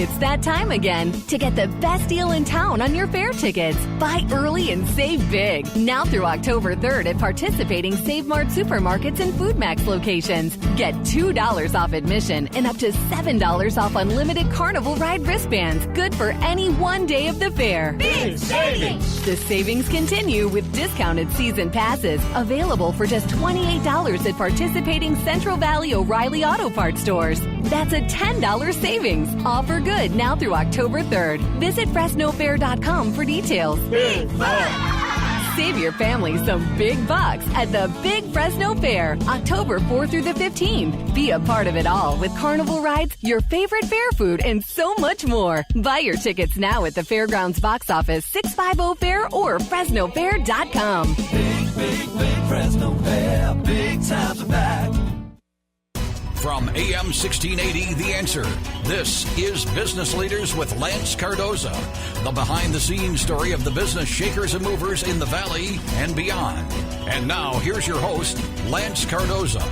It's that time again to get the best deal in town on your fair tickets. Buy early and save big. Now through October 3rd at participating Save Mart supermarkets and Foodmax locations. Get $2 off admission and up to $7 off unlimited Carnival ride wristbands. Good for any one day of the fair. Big savings! The savings continue with discounted season passes available for just $28 at participating Central Valley O'Reilly Auto Parts stores. That's a $10 savings. Offer good now through October 3rd. Visit FresnoFair.com for details. Big fun! Save your family some big bucks at the Big Fresno Fair, October 4th through the 15th. Be a part of it all with carnival rides, your favorite fair food, and so much more. Buy your tickets now at the Fairgrounds box office, 650 Fair or FresnoFair.com. Big, big, big Fresno Fair. Big times are back. From AM 1680, The Answer, this is Business Leaders with Lance Cardoza, the behind-the-scenes story of the business shakers and movers in the Valley and beyond. And now, here's your host, Lance Cardoza.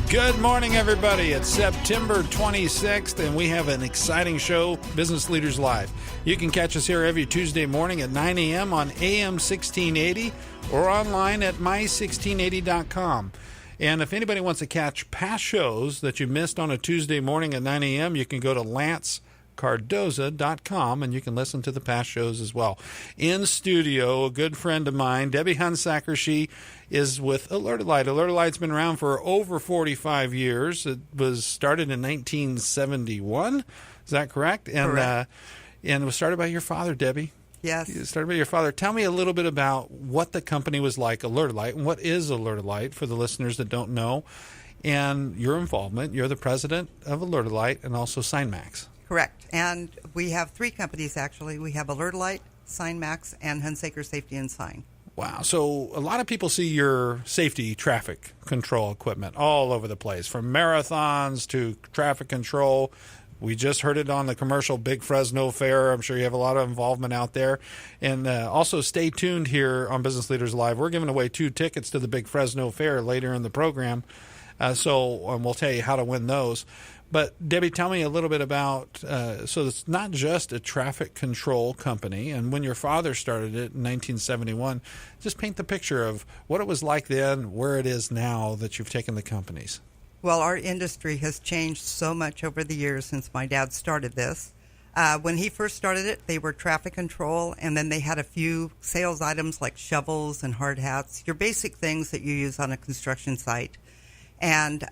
Good morning, everybody. It's September 26th, and we have an exciting show, Business Leaders Live. You can catch us here every Tuesday morning at 9 a.m. on AM 1680 or online at my1680.com. And if anybody wants to catch past shows that you missed on a Tuesday morning at 9 a.m., you can go to lancecardoza.com and you can listen to the past shows as well. In studio, a good friend of mine, Debbie Hunsaker. She is with Alert-O-Lite. Alert-O-Lite's been around for over 45 years. It was started in 1971. Is that correct? Correct. And it was started by your father, Debbie. Yes. You started by your father. Tell me a little bit about what the company was like, Alert-O-Lite, and what is Alert-O-Lite for the listeners that don't know, and your involvement. You're the president of Alert-O-Lite and also Signmax. Correct. And we have three companies, actually. We have Alert-O-Lite, Signmax, and Hunsaker Safety and Sign. Wow. So a lot of people see your safety traffic control equipment all over the place, from marathons to traffic control. We just heard it on the commercial Big Fresno Fair. I'm sure you have a lot of involvement out there. And also stay tuned here on Business Leaders Live. We're giving away 2 tickets to the Big Fresno Fair later in the program. So we'll tell you how to win those. But, Debbie, tell me a little bit about, so it's not just a traffic control company. And when your father started it in 1971, just paint the picture of what it was like then, where it is now that you've taken the companies. Well, our industry has changed so much over the years since my dad started this. When he first started it, they were traffic control, and then they had a few sales items like shovels and hard hats, your basic things that you use on a construction site. And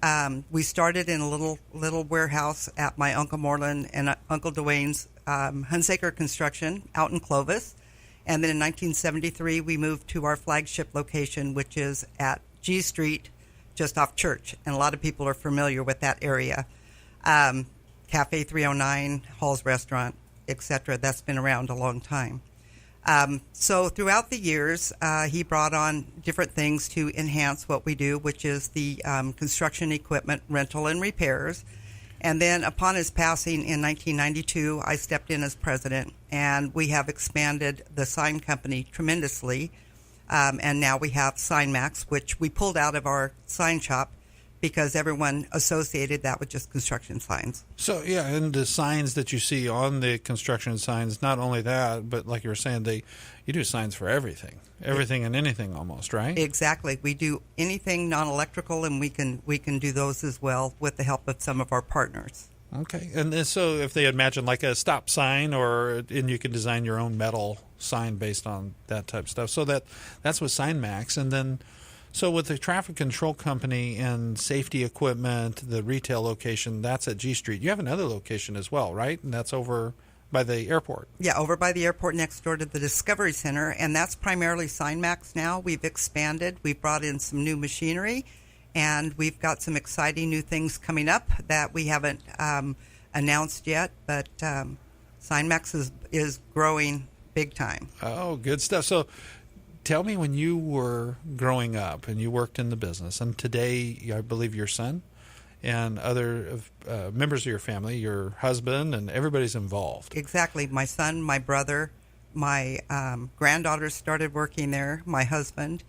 we started in a little warehouse at my Uncle Moreland and Uncle Dwayne's Hunsaker Construction out in Clovis. And then in 1973, we moved to our flagship location, which is at G Street, just off Church, and a lot of people are familiar with that area. Cafe 309, Hall's Restaurant, etc. That's been around a long time. So throughout the years, he brought on different things to enhance what we do, which is the construction equipment rental and repairs. And then upon his passing in 1992, I stepped in as president, and we have expanded the sign company tremendously. And now we have Signmax, which we pulled out of our sign shop because everyone associated that with just construction signs. So, yeah, and the signs that you see on the construction signs, not only that, but like you were saying, you do signs for everything and anything almost, right? Exactly. We do anything non-electrical, and we can do those as well with the help of some of our partners. Okay. And so if they imagine like a stop sign, and you can design your own metal sign based on that type of stuff. So that's with Signmax. And then, so with the traffic control company and safety equipment, the retail location, that's at G Street. You have another location as well, right? And that's over by the airport. Yeah, over by the airport next door to the Discovery Center. And that's primarily Signmax now. We've expanded. We've brought in some new machinery. And we've got some exciting new things coming up that we haven't announced yet, but Signmax is growing big time. Oh, good stuff. So tell me, when you were growing up and you worked in the business, and today I believe your son and other members of your family, your husband, and everybody's involved. Exactly. My son, my brother, my granddaughters started working there, my husband.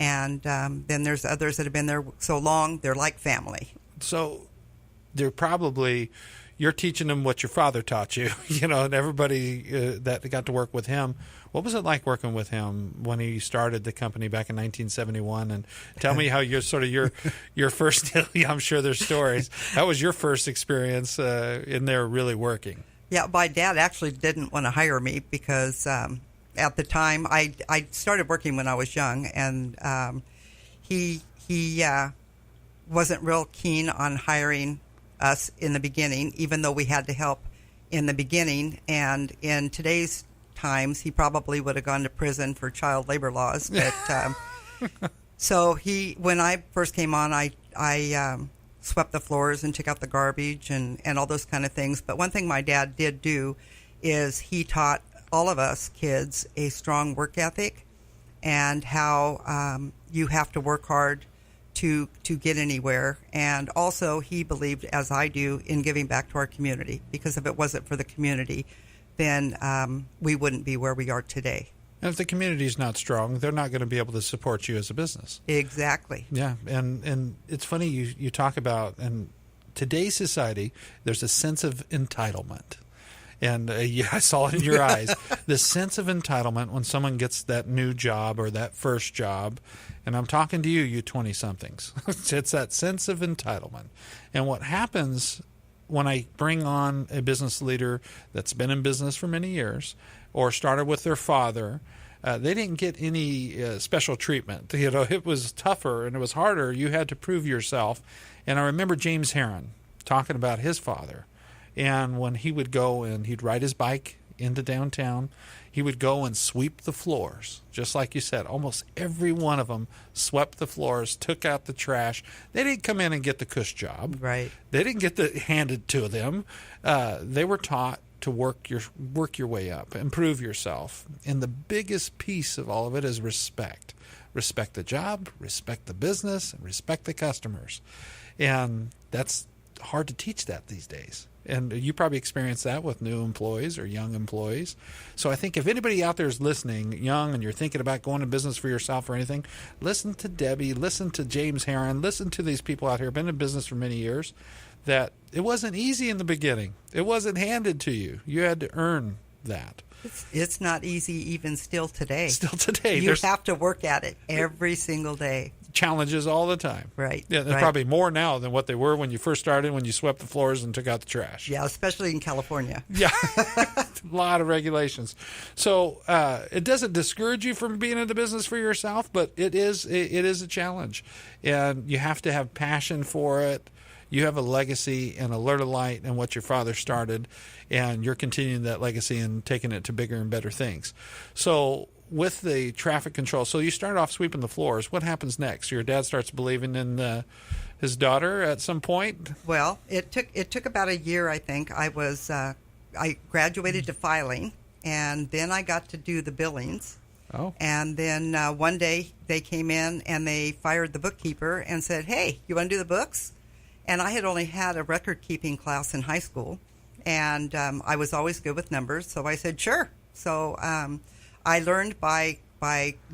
And then there's others that have been there so long, they're like family. So they're probably, you're teaching them what your father taught you, and everybody that got to work with him. What was it like working with him when he started the company back in 1971? And tell me how your first. I'm sure there's stories. How was your first experience in there really working? Yeah, my dad actually didn't want to hire me because at the time I started working when I was young, and he wasn't real keen on hiring us in the beginning, even though we had to help in the beginning. And in today's times, he probably would have gone to prison for child labor laws. But so when I first came on, I swept the floors and took out the garbage and all those kind of things. But one thing my dad did do is he taught all of us kids a strong work ethic and how you have to work hard to get anywhere. And also he believed, as I do, in giving back to our community, because if it wasn't for the community, then we wouldn't be where we are today. And if the community is not strong, they're not going to be able to support you as a business. Exactly. Yeah, and it's funny you talk about, in today's society, there's a sense of entitlement. And I saw it in your eyes, this sense of entitlement when someone gets that new job or that first job. And I'm talking to you 20-somethings. It's that sense of entitlement. And what happens when I bring on a business leader that's been in business for many years or started with their father, they didn't get any special treatment. It was tougher and it was harder. You had to prove yourself. And I remember James Herron talking about his father. And when he would go and he'd ride his bike into downtown, he would go and sweep the floors. Just like you said, almost every one of them swept the floors, took out the trash. They didn't come in and get the cush job. Right. They didn't get handed to them. They were taught to work your way up, improve yourself. And the biggest piece of all of it is respect. Respect the job, respect the business, and respect the customers. And that's hard to teach that these days. And you probably experience that with new employees or young employees. So I think if anybody out there is listening, young, and you're thinking about going to business for yourself or anything, listen to Debbie, listen to James Herron, listen to these people out here who've been in business for many years, that it wasn't easy in the beginning. It wasn't handed to you. You had to earn that. It's not easy even still today. Still today. You have to work at it every single day. Challenges all the time. Right. Yeah, there's probably more now than what they were when you first started, when you swept the floors and took out the trash. Yeah, especially in California. Yeah, a lot of regulations. So it doesn't discourage you from being in the business for yourself, but it is a challenge. And you have to have passion for it. You have a legacy and Alert-O-Lite and what your father started, and you're continuing that legacy and taking it to bigger and better things. So with the traffic control, so you start off sweeping the floors. What happens next? Your dad starts believing in his daughter at some point? Well, it took about a year, I think. I graduated to filing, and then I got to do the billings. Oh. And then one day they came in and they fired the bookkeeper and said, "Hey, you want to do the books?" And I had only had a record-keeping class in high school, and I was always good with numbers, so I said, sure. So I learned by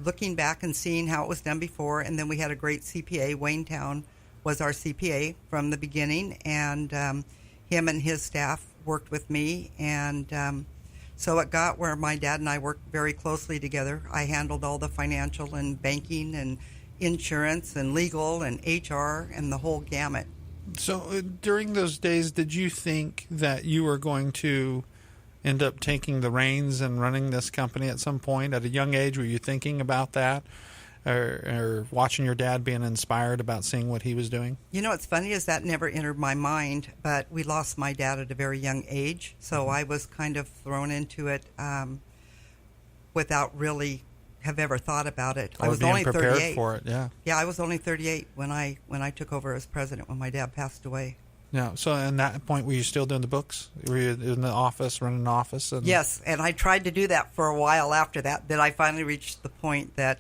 looking back and seeing how it was done before, and then we had a great CPA. Waynetown was our CPA from the beginning, and him and his staff worked with me, and so it got where my dad and I worked very closely together. I handled all the financial and banking and insurance and legal and HR and the whole gamut. So during those days, did you think that you were going to end up taking the reins and running this company at some point? At a young age, were you thinking about that, or watching your dad being inspired about seeing what he was doing? You know, what's funny is that never entered my mind, but we lost my dad at a very young age, so I was kind of thrown into it without really have ever thought about it. I was only 38. Prepared for it, yeah. Yeah, I was only 38 when I took over as president when my dad passed away. Yeah. So at that point, were you still doing the books? Were you in the office, running an office? Yes, and I tried to do that for a while after that. Then I finally reached the point that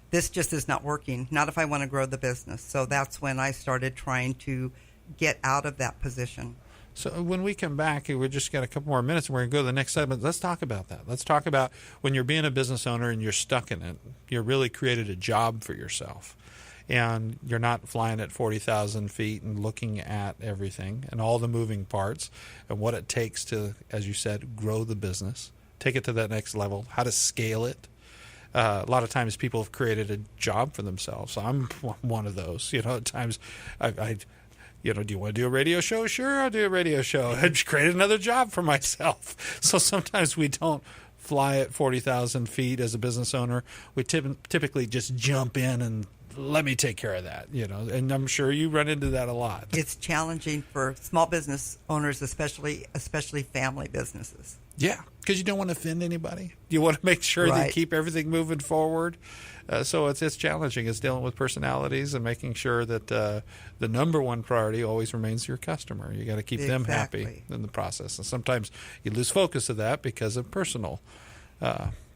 this just is not working. Not if I want to grow the business. So that's when I started trying to get out of that position. So when we come back, we just got a couple more minutes and we're going to go to the next segment. Let's talk about that. Let's talk about when you're being a business owner and you're stuck in it. You really created a job for yourself. and you're not flying at 40,000 feet and looking at everything and all the moving parts and what it takes to, as you said, grow the business, take it to that next level, how to scale it. A lot of times people have created a job for themselves. I'm one of those. At times I do you want to do a radio show? Sure, I'll do a radio show. I've created another job for myself. So sometimes we don't fly at 40,000 feet as a business owner. We typically just jump in and let me take care of that, and I'm sure you run into that a lot. It's challenging for small business owners, especially family businesses. Yeah, because you don't want to offend anybody. You want to make sure that you keep everything moving forward. So it's challenging. It's dealing with personalities and making sure that the number one priority always remains your customer. You got to keep them happy in the process. And sometimes you lose focus of that because of personal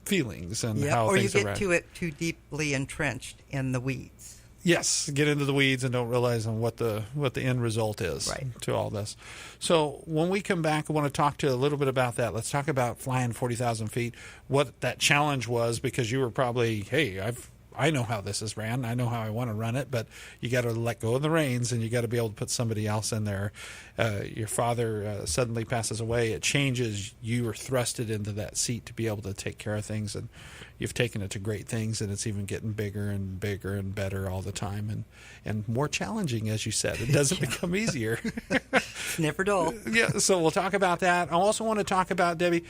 feelings and how things are. Or you get too deeply entrenched in the weeds. Yes, get into the weeds and don't realize what the end result is to all this. So when we come back, I want to talk to you a little bit about that. Let's talk about flying 40,000 feet, what that challenge was, because you were probably, hey, I know how this is ran. I know how I want to run it, but you got to let go of the reins and you got to be able to put somebody else in there. Your father suddenly passes away. It changes. You are thrusted into that seat to be able to take care of things, and you've taken it to great things, and it's even getting bigger and bigger and better all the time, and more challenging, as you said. It doesn't become easier. It's never dull. Yeah, so we'll talk about that. I also want to talk about, Debbie,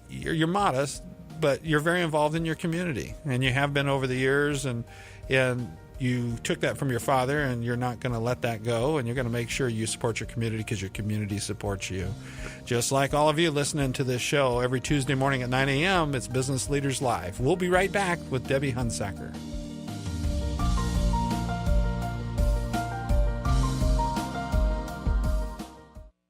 you're modest, but you're very involved in your community, and you have been over the years, and you took that from your father, and you're not going to let that go, and you're going to make sure you support your community because your community supports you. Just like all of you listening to this show every Tuesday morning at 9 a.m., it's Business Leaders Live. We'll be right back with Debbie Hunsaker.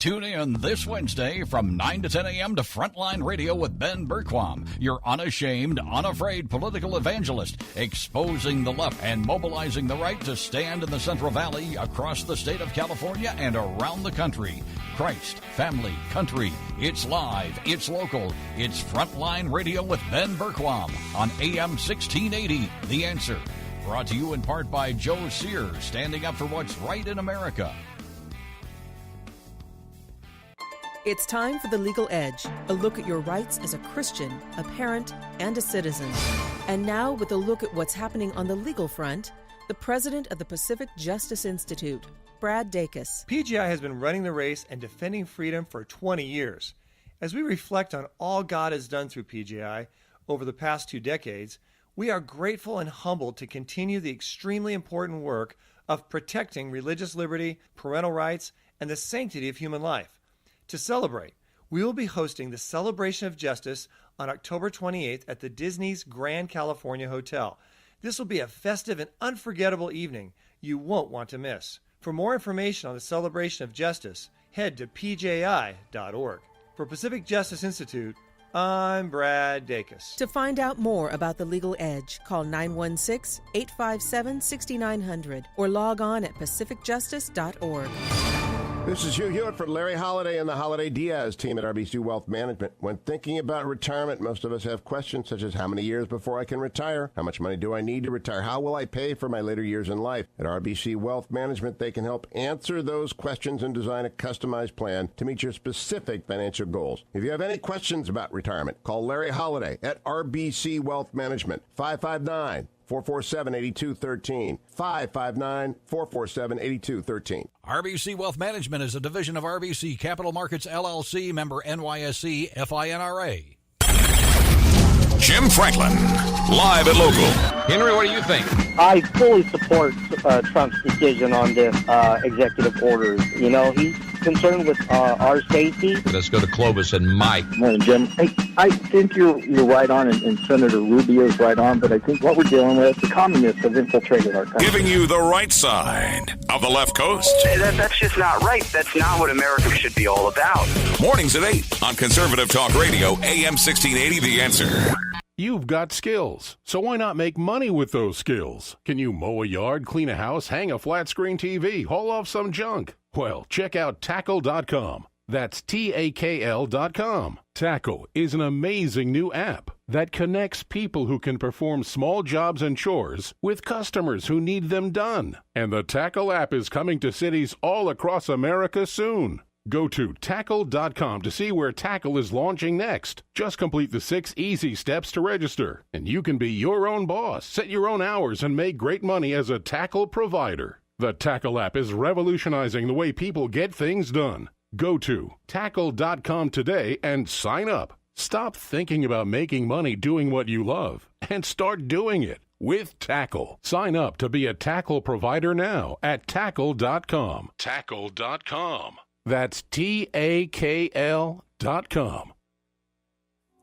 Tune in this Wednesday from 9 to 10 a.m. to Frontline Radio with Ben Berquam, your unashamed, unafraid political evangelist, exposing the left and mobilizing the right to stand in the Central Valley, across the state of California, and around the country. Christ, family, country. It's live. It's local. It's Frontline Radio with Ben Berquam on AM 1680. The Answer. Brought to you in part by Joe Sears, standing up for what's right in America. It's time for The Legal Edge, a look at your rights as a Christian, a parent, and a citizen. And now, with a look at what's happening on the legal front, the president of the Pacific Justice Institute, Brad Dacus. PGI has been running the race and defending freedom for 20 years. As we reflect on all God has done through PGI over the past 2 decades, we are grateful and humbled to continue the extremely important work of protecting religious liberty, parental rights, and the sanctity of human life. To celebrate, we will be hosting the Celebration of Justice on October 28th at the Disney's Grand California Hotel. This will be a festive and unforgettable evening you won't want to miss. For more information on the Celebration of Justice, head to pji.org. For Pacific Justice Institute, I'm Brad Dacus. To find out more about The Legal Edge, call 916-857-6900 or log on at pacificjustice.org. This is Hugh Hewitt for Larry Holiday and the Holiday Diaz team at RBC Wealth Management. When thinking about retirement, most of us have questions such as how many years before I can retire? How much money do I need to retire? How will I pay for my later years in life? At RBC Wealth Management, they can help answer those questions and design a customized plan to meet your specific financial goals. If you have any questions about retirement, call Larry Holiday at RBC Wealth Management, 559-447-8213. 559-447-8213. RBC Wealth Management is a division of RBC Capital Markets, LLC, member NYSE, FINRA. Jim Franklin, live and local. Henry, what do you think? I fully support Trump's decision on this executive orders. You know, he's concerned with our safety. Let's go to Clovis and Mike. Morning, Jim. Hey, I think you're right on, and Senator Rubio's right on, but I think what we're dealing with, the communists have infiltrated our country. Giving you the right side of the left coast. That's just not right. That's not what America should be all about. Mornings at 8 on Conservative Talk Radio, AM 1680, The Answer. You've got skills, so why not make money with those skills? Can you mow a yard, clean a house, hang a flat-screen TV, haul off some junk? Well, check out Tackle.com. That's TAKL.com. Tackle is an amazing new app that connects people who can perform small jobs and chores with customers who need them done. And the Tackle app is coming to cities all across America soon. Go to Tackle.com to see where Tackle is launching next. Just complete the 6 easy steps to register, and you can be your own boss, set your own hours, and make great money as a Tackle provider. The Tackle app is revolutionizing the way people get things done. Go to Tackle.com today and sign up. Stop thinking about making money doing what you love and start doing it with Tackle. Sign up to be a Tackle provider now at Tackle.com. Tackle.com. That's TAKL.com.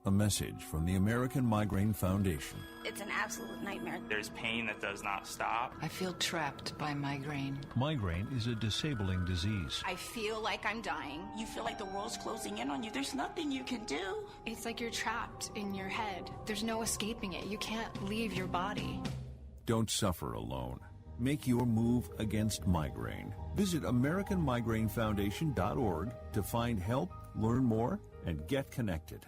A message from the American Migraine Foundation. It's an absolute nightmare. There's pain that does not stop. I feel trapped by migraine. Migraine is a disabling disease. I feel like I'm dying. You feel like the world's closing in on you. There's nothing you can do. It's like you're trapped in your head. There's no escaping it. You can't leave your body. Don't suffer alone. Make your move against migraine. Visit AmericanMigraineFoundation.org to find help, learn more, and get connected.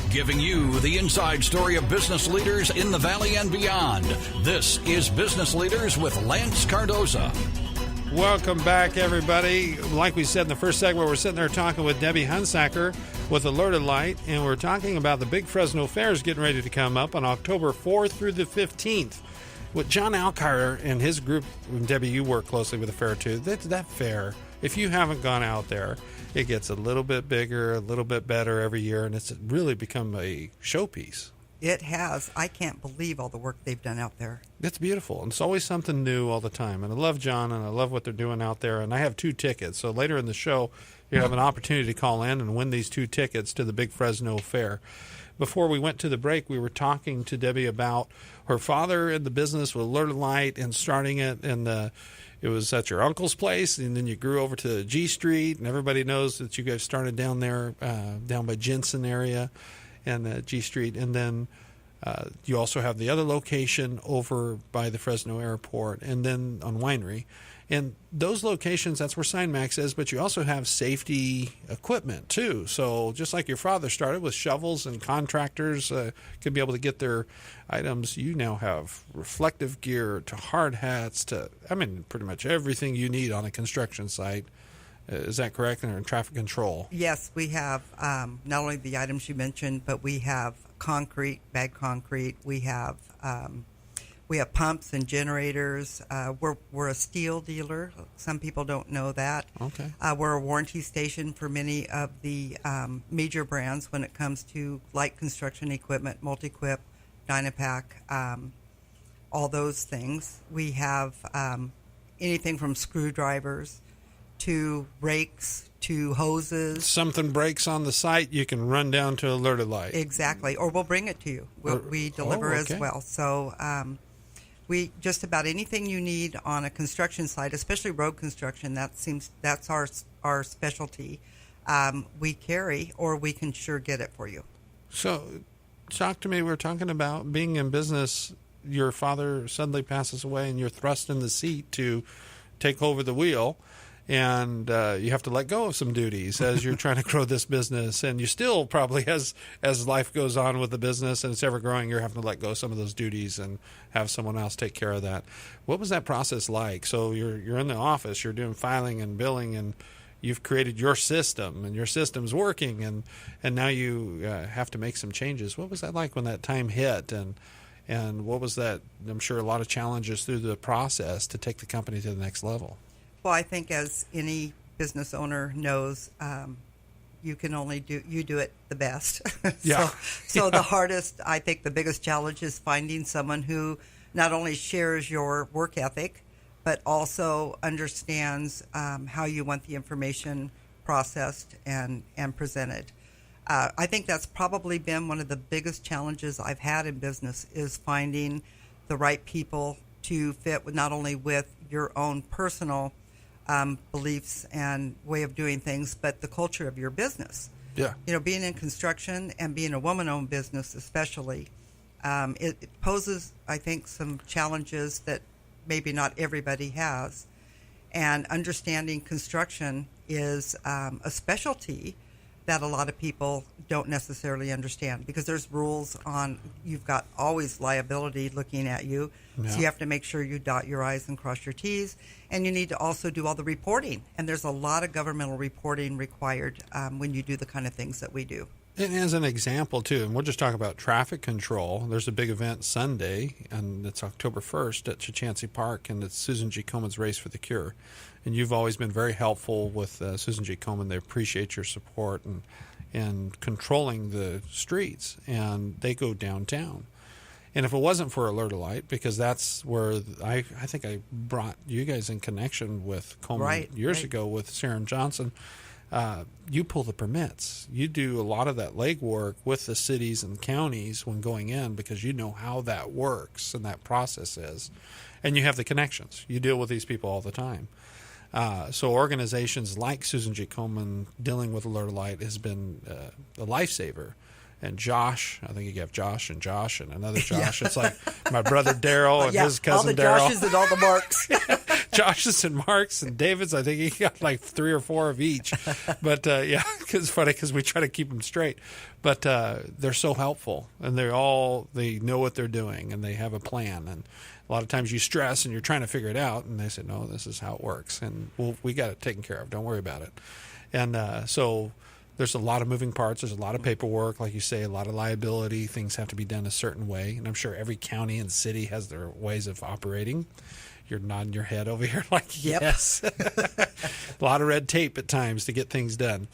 Giving you the inside story of business leaders in the Valley and beyond. This is Business Leaders with Lance Cardoza. Welcome back, everybody. Like we said in the first segment, we're sitting there talking with Debbie Hunsaker with Alert-O-Lite, and we're talking about the big Fresno Fair is getting ready to come up on October 4th through the 15th. With John Alcar and his group, and Debbie, you work closely with the fair too. That fair, if you haven't gone out there, it gets a little bit bigger, a little bit better every year, and it's really become a showpiece. It has. I can't believe all the work they've done out there. It's beautiful, and it's always something new all the time. And I love John, and I love what they're doing out there. And I have 2 tickets, so later in the show, you have an opportunity to call in and win these 2 tickets to the Big Fresno Fair. Before we went to the break, we were talking to Debbie about her father in the business with Alert-O-Lite and starting it, and it was at your uncle's place, and then you grew over to G Street, and everybody knows that you guys started down there, down by Jensen area and G Street, and then you also have the other location over by the Fresno Airport, and then on Winery. And those locations, that's where Signmax is, but you also have safety equipment too. So just like your father started with shovels and contractors could be able to get their items, you now have reflective gear to hard hats to, pretty much everything you need on a construction site. Is that correct? And traffic control. Yes, we have not only the items you mentioned, but we have concrete, bagged concrete. We have pumps and generators. We're a steel dealer. Some people don't know that. Okay. We're a warranty station for many of the major brands when it comes to light construction equipment, Multi-Quip, Dynapack, all those things. We have anything from screwdrivers to rakes to hoses. Something breaks on the site, you can run down to Alert-O-Lite. Exactly, or we'll bring it to you. We deliver as well. So we just about anything you need on a construction site, especially road construction, that's our specialty. We carry, or we can sure get it for you. So, talk to me. We're talking about being in business. Your father suddenly passes away, and you're thrust in the seat to take over the wheel. And you have to let go of some duties as you're trying to grow this business. And you still probably, as life goes on with the business and it's ever growing, you're having to let go of some of those duties and have someone else take care of that. What was that process like? So you're in the office, you're doing filing and billing, and you've created your system, and your system's working, and now you have to make some changes. What was that like when that time hit? And what was that? I'm sure a lot of challenges through the process to take the company to the next level. Well, I think as any business owner knows, you can only do it the best. Yeah. So the hardest, I think the biggest challenge is finding someone who not only shares your work ethic, but also understands how you want the information processed and presented. I think that's probably been one of the biggest challenges I've had in business, is finding the right people to fit not only with your own personal beliefs and way of doing things, but the culture of your business. Yeah. Being in construction and being a woman-owned business especially, it poses, I think, some challenges that maybe not everybody has. And understanding construction is a specialty that a lot of people don't necessarily understand, because there's rules on, you've got always liability looking at you. Yeah. So you have to make sure you dot your I's and cross your T's. And you need to also do all the reporting. And there's a lot of governmental reporting required when you do the kind of things that we do. And as an example, too, and we'll just talk about traffic control, there's a big event Sunday, and it's October 1st at Chachansey Park, and it's Susan G. Komen's Race for the Cure. And you've always been very helpful with Susan G. Komen. They appreciate your support and controlling the streets, and they go downtown. And if it wasn't for Alert-O-Lite, because that's where I think I brought you guys in connection with Komen years ago with Sarah Johnson, you pull the permits. You do a lot of that legwork with the cities and counties when going in, because you know how that works and that process is. And you have the connections. You deal with these people all the time. So organizations like Susan G. Komen dealing with Alert-O-Lite has been a lifesaver. And Josh, I think you have Josh and another Josh. Yeah. It's like my brother Daryl and his cousin Daryl. All the Joshes and all the Marks. Joshes and Marks and Davids. I think he got like 3 or 4 of each. But yeah, it's funny because we try to keep them straight. But they're so helpful, and they know what they're doing, and they have a plan. And a lot of times you stress and you're trying to figure it out, and they say, no, this is how it works, and we got it taken care of. Don't worry about it. And so there's a lot of moving parts. There's a lot of paperwork, like you say, a lot of liability. Things have to be done a certain way. And I'm sure every county and city has their ways of operating. You're nodding your head over here like, yes. A lot of red tape at times to get things done.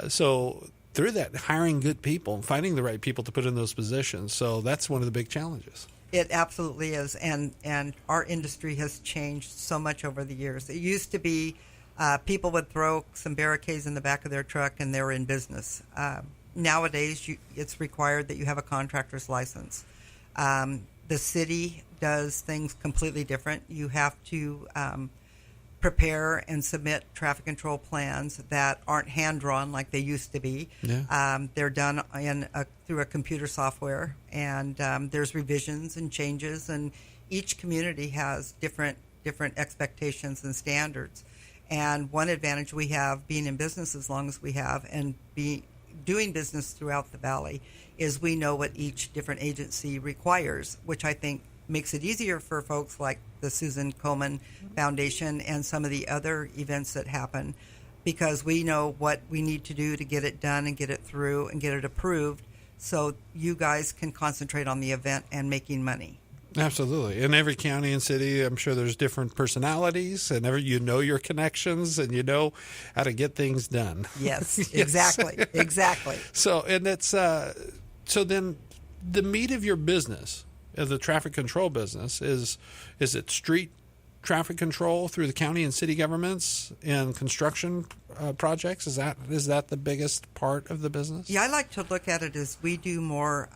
So through that, hiring good people, finding the right people to put in those positions. So that's one of the big challenges. It absolutely is. And our industry has changed so much over the years. It used to be people would throw some barricades in the back of their truck and they were in business. Nowadays, it's required that you have a contractor's license. The city does things completely different. You have to prepare and submit traffic control plans that aren't hand-drawn like they used to be. Yeah. They're done through a computer software, and there's revisions and changes, and each community has different expectations and standards. And one advantage we have, being in business as long as we have and doing business throughout the valley, is we know what each different agency requires, which I think makes it easier for folks like the Susan Komen Foundation and some of the other events that happen, because we know what we need to do to get it done and get it through and get it approved, so you guys can concentrate on the event and making money. Absolutely. In every county and city, I'm sure there's different personalities, and you know your connections, and you know how to get things done. Yes, exactly. Exactly. So, and that's so then the meat of your business, of the traffic control business, is it street traffic control through the county and city governments and construction projects? Is that the biggest part of the business? Yeah, I like to look at it as we do more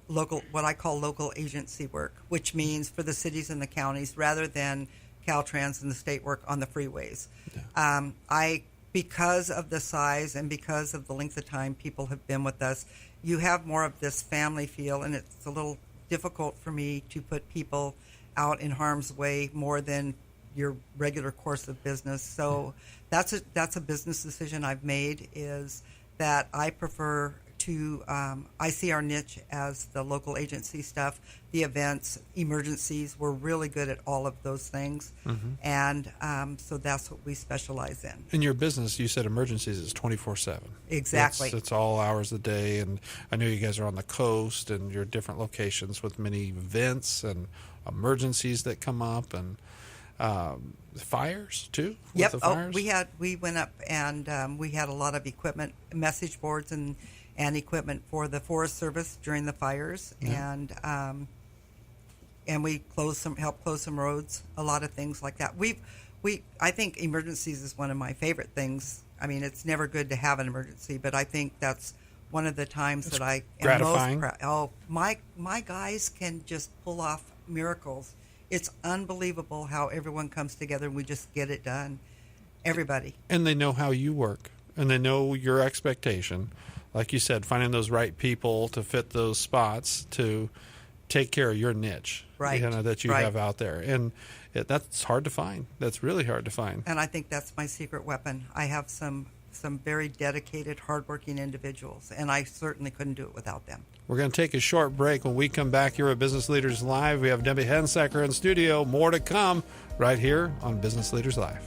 local, what I call local agency work, which means for the cities and the counties rather than Caltrans and the state work on the freeways. Yeah. Because of the size and because of the length of time people have been with us, you have more of this family feel, and it's a little difficult for me to put people out in harm's way more than your regular course of business. So that's a business decision I've made, is that I prefer to, I see our niche as the local agency stuff, the events, emergencies. We're really good at all of those things. Mm-hmm. And so that's what we specialize in. In your business, you said emergencies is 24/7. Exactly. It's all hours of the day. And I know you guys are on the coast and you're different locations with many events and emergencies that come up, and fires too. Yep. The fires? We went up and we had a lot of equipment, message boards and equipment for the Forest Service during the fires. Yeah. And we helped close some roads, a lot of things like that. I think emergencies is one of my favorite things. I mean, it's never good to have an emergency, but I think that's one of the times that I am gratifying. most proud. Oh, my guys can just pull off miracles. It's unbelievable how everyone comes together and we just get it done. Everybody. And they know how you work, and they know your expectation. Like you said, finding those right people to fit those spots to take care of your niche, right? That you have out there, and that's hard to find. That's really hard to find. And I think that's my secret weapon. I have some some very dedicated, hardworking individuals, and I certainly couldn't do it without them. We're going to take a short break. When we come back here at Business Leaders Live, we have Debbie Hunsaker in studio. More to come right here on Business Leaders Live.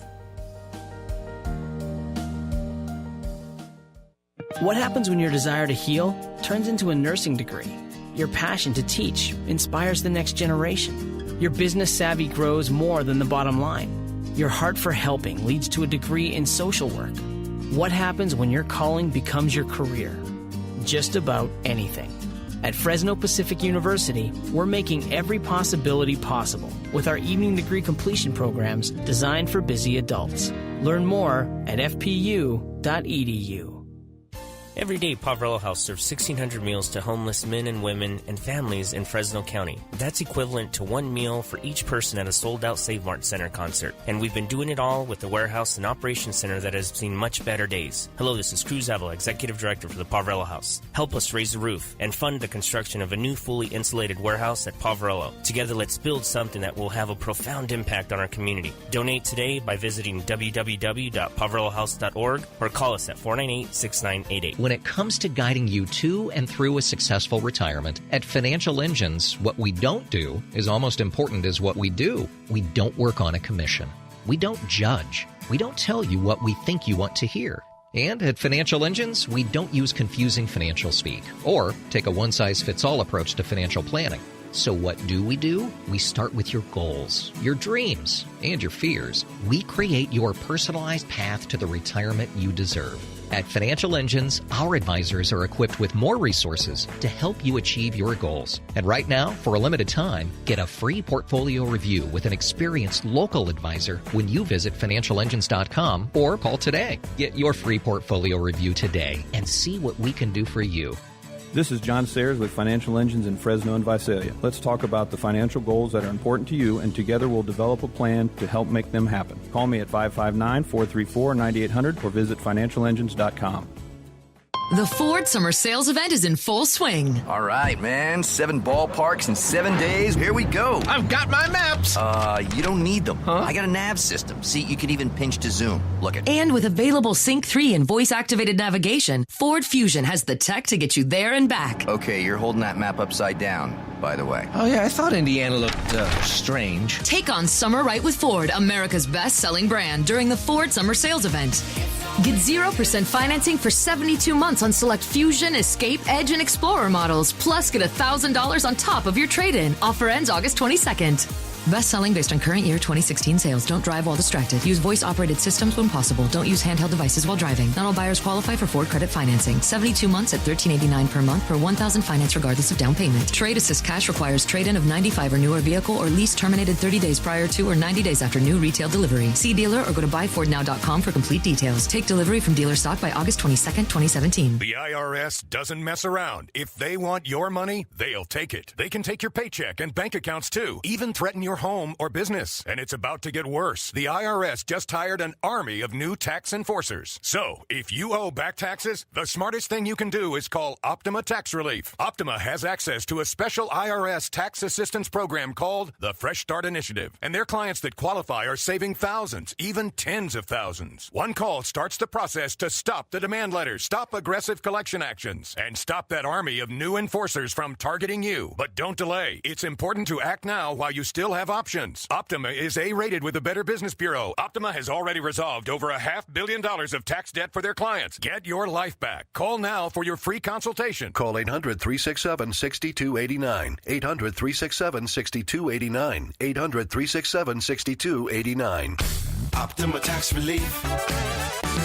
What happens when your desire to heal turns into a nursing degree? Your passion to teach inspires the next generation. Your business savvy grows more than the bottom line. Your heart for helping leads to a degree in social work. What happens when your calling becomes your career? Just about anything. At Fresno Pacific University, we're making every possibility possible with our evening degree completion programs designed for busy adults. Learn more at fpu.edu. Every day, Poverello House serves 1,600 meals to homeless men and women and families in Fresno County. That's equivalent to one meal for each person at a sold-out Save Mart Center concert. And we've been doing it all with the warehouse and operations center that has seen much better days. Hello, this is Cruz Avila, Executive Director for the Poverello House. Help us raise the roof and fund the construction of a new fully insulated warehouse at Poverello. Together, let's build something that will have a profound impact on our community. Donate today by visiting www.poverellohouse.org or call us at 498-6988. When it comes to guiding you to and through a successful retirement, at Financial Engines, what we don't do is almost important as what we do. We don't work on a commission. We don't judge. We don't tell you what we think you want to hear. And at Financial Engines, we don't use confusing financial speak or take a one-size-fits-all approach to financial planning. So what do? We start with your goals, your dreams, and your fears. We create your personalized path to the retirement you deserve. At Financial Engines, our advisors are equipped with more resources to help you achieve your goals. And right now, for a limited time, get a free portfolio review with an experienced local advisor when you visit financialengines.com or call today. Get your free portfolio review today and see what we can do for you. This is John Sayers with Financial Engines in Fresno and Visalia. Let's talk about the financial goals that are important to you, and together we'll develop a plan to help make them happen. Call me at 559-434-9800 or visit financialengines.com. The Ford Summer Sales Event is in full swing. All right, man. 7 ballparks in 7 days. Here we go. I've got my maps. You don't need them. Huh? I got a nav system. See, you can even pinch to zoom. Look at. And with available Sync 3 and voice-activated navigation, Ford Fusion has the tech to get you there and back. Okay, you're holding that map upside down, by the way. Oh, yeah, I thought Indiana looked strange. Take on summer right with Ford, America's best-selling brand, during the Ford Summer Sales Event. Get 0% financing for 72 months on select Fusion, Escape, Edge, and Explorer models. Plus, get $1,000 on top of your trade-in. Offer ends August 22nd. Best selling based on current year 2016 sales. Don't drive while distracted. Use voice-operated systems when possible. Don't use handheld devices while driving. Not all buyers qualify for Ford credit financing. 72 months at $13.89 per month per $1,000 finance regardless of down payment. Trade Assist Cash requires trade-in of 95 or newer vehicle or lease terminated 30 days prior to or 90 days after new retail delivery. See dealer or go to buyfordnow.com for complete details. Take delivery from dealer stock by August 22nd, 2017. The IRS doesn't mess around. If they want your money, they'll take it. They can take your paycheck and bank accounts too, even threaten your home or business. And it's about to get worse. The IRS just hired an army of new tax enforcers. So, if you owe back taxes, the smartest thing you can do is call Optima Tax Relief. Optima has access to a special IRS tax assistance program called the Fresh Start Initiative. And their clients that qualify are saving thousands, even tens of thousands. One call starts the process to stop the demand letters, stop aggressive collection actions, and stop that army of new enforcers from targeting you. But don't delay. It's important to act now while you still have options. Optima is A-rated with the Better Business Bureau. Optima has already resolved over $500 million of tax debt for their clients. Get your life back. Call now for your free consultation. Call 800-367-6289. 800-367-6289. 800-367-6289. Optima Tax Relief.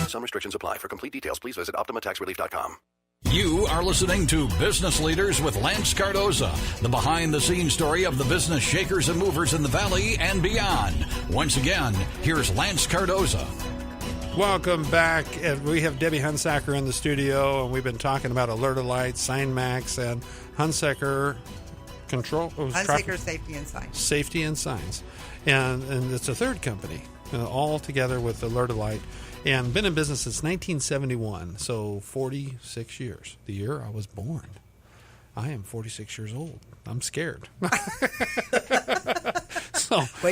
Some restrictions apply. For complete details, please visit OptimaTaxRelief.com. You are listening to Business Leaders with Lance Cardoza, the behind-the-scenes story of the business shakers and movers in the Valley and beyond. Once again, here's Lance Cardoza. Welcome back. We have Debbie Hunsaker in the studio, and we've been talking about Alert-O-Lite, Signmax, and Hunsaker Control. Hunsaker Safety and Signs. Safety and Signs. And it's a third company, all together with Alert-O-Lite. And been in business since 1971, so 46 years. The year I was born. I am 46 years old. I'm scared. Wait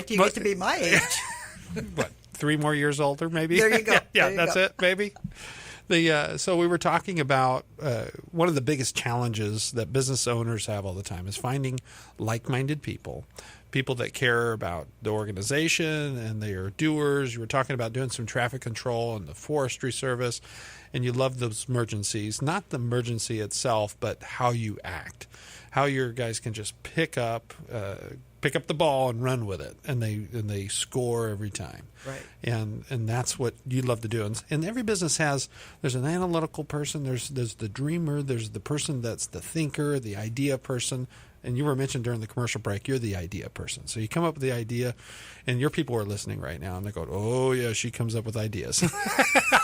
till you get to be my age. What, 3 more years older, maybe? There you go. Yeah, that's it, maybe. So we were talking about one of the biggest challenges that business owners have all the time is finding like-minded people that care about the organization and they are doers. You were talking about doing some traffic control and the forestry service, and you love those emergencies, not the emergency itself, but how you act, how your guys can just pick up the ball and run with it, and they score every time. Right. And that's what you love to do. And every business there's an analytical person, there's the dreamer, there's the person that's the thinker, the idea person. And you were mentioned during the commercial break, you're the idea person. So you come up with the idea, and your people are listening right now, and they're going, "Oh yeah, she comes up with ideas."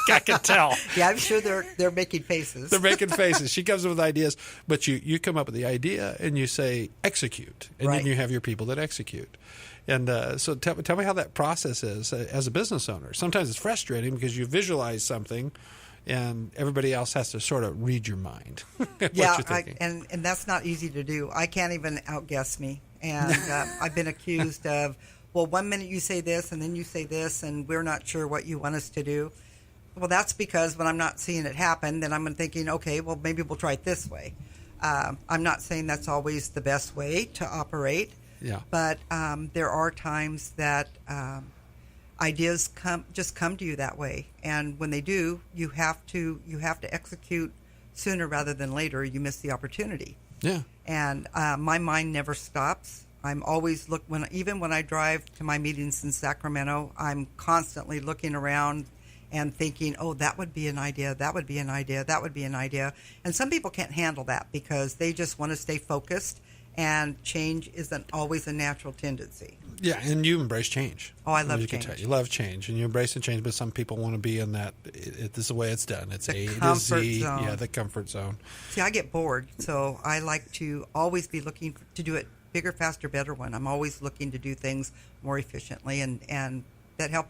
I can tell. Yeah, I'm sure they're making faces. They're making faces. She comes up with ideas, but you come up with the idea, and you say execute, and then you have your people that execute. And so tell me how that process is as a business owner. Sometimes it's frustrating because you visualize something, and everybody else has to sort of read your mind. Yeah, and that's not easy to do. I can't even outguess me. And I've been accused of, well, 1 minute you say this, and then you say this, and we're not sure what you want us to do. Well, that's because when I'm not seeing it happen, then I'm thinking, okay, well, maybe we'll try it this way. I'm not saying that's always the best way to operate. Yeah. But there are times that ideas come to you that way, and when they do, you have to execute sooner rather than later. You miss the opportunity. Yeah. And my mind never stops. I'm always even when I drive to my meetings in Sacramento, I'm constantly looking around and thinking, oh, that would be an idea, that would be an idea, that would be an idea. And some people can't handle that because they just want to stay focused, and change isn't always a natural tendency. Yeah, and you embrace change. Oh, I love change. You love change, and you embrace the change, but some people want to be in that, this is the way it's done. It's the A comfort to Z. zone. Yeah, the comfort zone. See, I get bored, so I like to always be looking to do it bigger, faster, better when I'm always looking to do things more efficiently, and that help